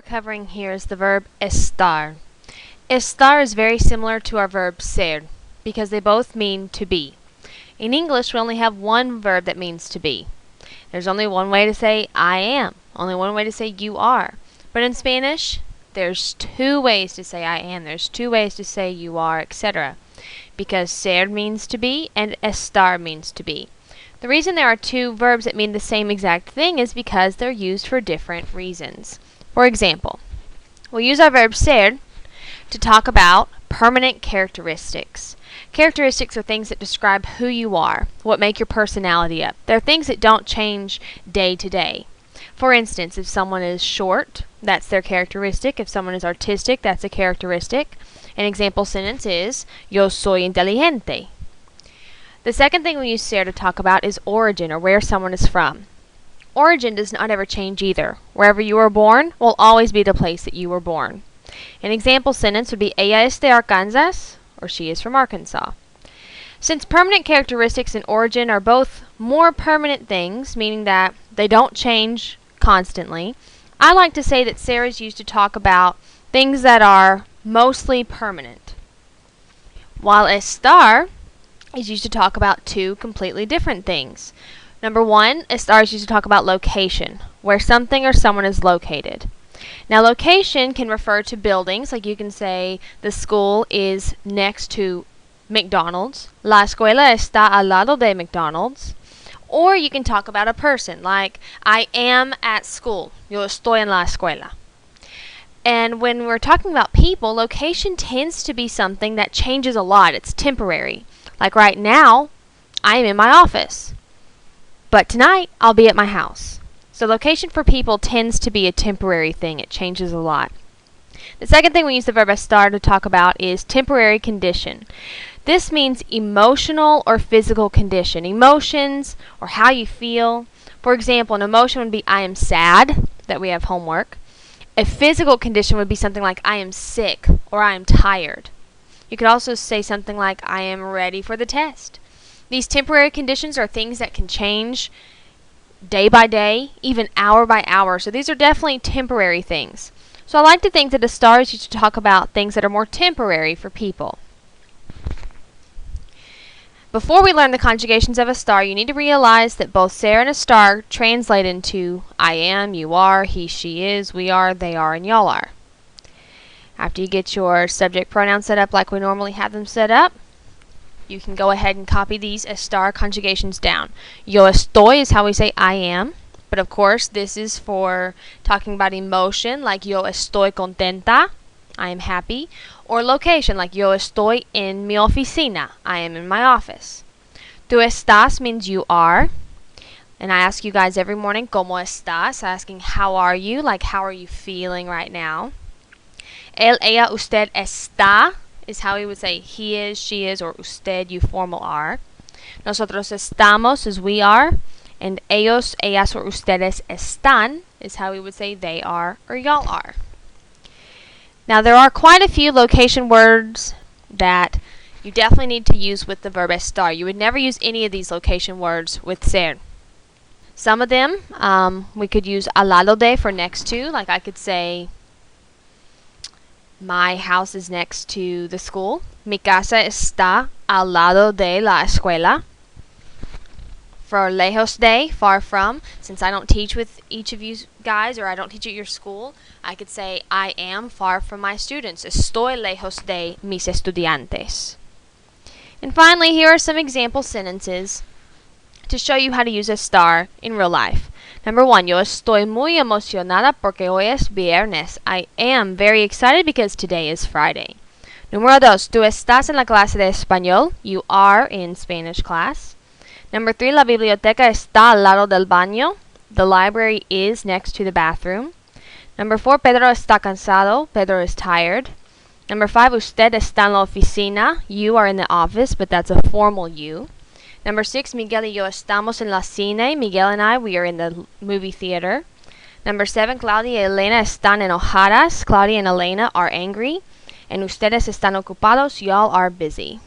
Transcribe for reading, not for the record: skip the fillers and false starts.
covering here is the verb estar. Estar is very similar to our verb ser because they both mean to be. In English, we only have one verb that means to be. There's only one way to say I am, only one way to say you are. But in Spanish, there's two ways to say I am, there's two ways to say you are, etc. Because ser means to be and estar means to be. The reason there are two verbs that mean the same exact thing is because they're used for different reasons. For example, we'll use our verb ser to talk about permanent characteristics. Characteristics are things that describe who you are, what make your personality up. They're things that don't change day to day. For instance, if someone is short, that's their characteristic. If someone is artistic, that's a characteristic. An example sentence is, Yo soy inteligente. The second thing we use ser to talk about is origin, or where someone is from. Origin does not ever change either. Wherever you were born will always be the place that you were born. An example sentence would be, Ella es de Arkansas, or she is from Arkansas. Since permanent characteristics and origin are both more permanent things, meaning that they don't change constantly, I like to say that ser is used to talk about things that are mostly permanent, while estar is used to talk about two completely different things. Number one, estar is used to talk about location, where something or someone is located. Now, location can refer to buildings, like you can say the school is next to McDonald's. La escuela está al lado de McDonald's. Or you can talk about a person, like I am at school. Yo estoy en la escuela. And when we're talking about people, location tends to be something that changes a lot. It's temporary. Like right now, I am in my office. But tonight, I'll be at my house. So location for people tends to be a temporary thing. It changes a lot. The second thing we use the verb estar to talk about is temporary condition. This means emotional or physical condition. Emotions or how you feel. For example, an emotion would be I am sad that we have homework. A physical condition would be something like I am sick or I am tired. You could also say something like I am ready for the test. These temporary conditions are things that can change day by day, even hour by hour. So these are definitely temporary things. So I like to think that estar is used to talk about things that are more temporary for people. Before we learn the conjugations of estar, you need to realize that both ser and estar translate into I am, you are, he, she is, we are, they are, and y'all are. After you get your subject pronouns set up like we normally have them set up, you can go ahead and copy these estar conjugations down. Yo estoy is how we say I am, but of course this is for talking about emotion, like yo estoy contenta, I am happy, or location, like yo estoy en mi oficina, I am in my office. Tu estás means you are, and I ask you guys every morning, ¿Cómo estás? Asking how are you, like how are you feeling right now. Él, ella, usted está is how we would say he is, she is, or usted, you formal are. Nosotros estamos is we are, and ellos, ellas, or ustedes están is how we would say they are or y'all are. Now there are quite a few location words that you definitely need to use with the verb estar. You would never use any of these location words with ser. Some of them we could use al lado de for next to, like I could say my house is next to the school. Mi casa está al lado de la escuela. For lejos de, far from, since I don't teach with each of you guys, or I don't teach at your school, I could say I am far from my students. Estoy lejos de mis estudiantes. And finally, here are some example sentences to show you how to use estar in real life. Number one, yo estoy muy emocionada porque hoy es viernes. I am very excited because today is Friday. Número dos, tú estás en la clase de español. You are in Spanish class. Number three, la biblioteca está al lado del baño. The library is next to the bathroom. Number four, Pedro está cansado. Pedro is tired. Number five, usted está en la oficina. You are in the office, but that's a formal you. Number six, Miguel y yo estamos en la cine. Miguel and I, we are in the movie theater. Number seven, Claudia y Elena están enojadas. Claudia and Elena are angry. And ustedes están ocupados. Y'all are busy.